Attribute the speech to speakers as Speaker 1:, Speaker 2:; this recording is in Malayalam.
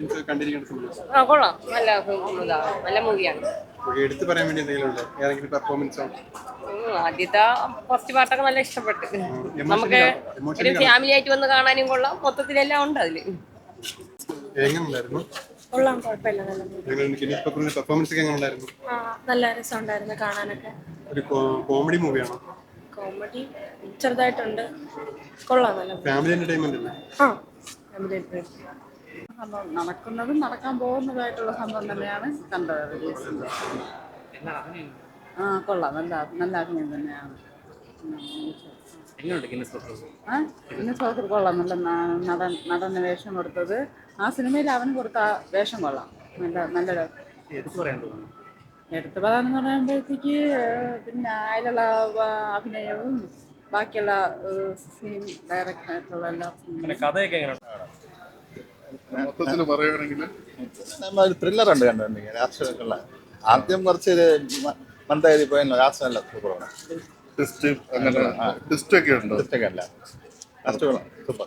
Speaker 1: കണ്ടിരിക്കേണ്ട സിനിമ
Speaker 2: കൊള്ളാം. നല്ല മൂവിയാണ്.
Speaker 1: എടുത്തു പറയാൻ വേണ്ടി എന്തെങ്കിലും ഉണ്ടോ? ഏതെങ്കിലും പെർഫോമൻസോ?
Speaker 2: ആദ്യത്തെ ഫസ്റ്റ് പാർട്ടൊക്കെ നല്ല ഇഷ്ടപ്പെട്ടു. നമുക്ക് ഒരു
Speaker 1: എമോഷണലി
Speaker 2: ഫാമിലി ആയിട്ട് വന്ന് കാണാനും കൊള്ളാം. മൊത്തത്തിലെല്ലാം ഉണ്ട് അതില്.
Speaker 1: എങ്ങനെയുണ്ടായിരുന്നു?
Speaker 3: കൊള്ളാം, കുഴപ്പമില്ല.
Speaker 1: പെർഫോമൻസ് ഒക്കെ എങ്ങനെയുണ്ടായിരുന്നു?
Speaker 3: നല്ല രസമുണ്ടായിരുന്നു കാണാനൊക്കെ.
Speaker 1: ഒരു കോമഡി മൂവിയാണോ?
Speaker 3: കോമഡി ചെറുതായിട്ടുണ്ട്. കൊള്ളാം, നല്ല
Speaker 1: ഫാമിലി എന്റർടൈൻമെന്റ് അല്ലേ?
Speaker 3: ഫാമിലി.
Speaker 4: സംഭവം നടക്കുന്നതും നടക്കാൻ പോകുന്നതായിട്ടുള്ള സംഭവം തന്നെയാണ് കണ്ടത്. റിലീസിൽ കൊള്ളാം, നല്ല അഭിനയം തന്നെയാണ്. ഗിന്നസ് ബുക്കിൽ കൊള്ളാം. നല്ല നടന് വേഷം കൊടുത്തത്. ആ സിനിമയിൽ അവന് കൊടുത്ത വേഷം കൊള്ളാം. നല്ലൊരു എടുത്തു പറയാന്ന് പറയുമ്പോഴത്തേക്ക് പിന്നെ അതിലുള്ള അഭിനയവും ബാക്കിയുള്ള സീൻ ഡയറക്റ്റായിട്ടുള്ള എല്ലാം.
Speaker 5: മൊത്തത്തിൽ പറയുകയാണെങ്കിൽ ത്രില്ലറുണ്ട് കണ്ടിട്ടുണ്ടെങ്കിൽ ആക്ഷനുള്ള ആദ്യം കുറച്ച് മന്ദഗതി പോയ ലാസ്റ്റ് നല്ല സൂപ്പറാണ്. ടെസ്റ്റ് അങ്ങനെ ടെസ്റ്റ് ഒക്കെ ഉണ്ടോ? ടെസ്റ്റ് ഒക്കെ അല്ല ലാസ്റ്റ് സൂപ്പർ.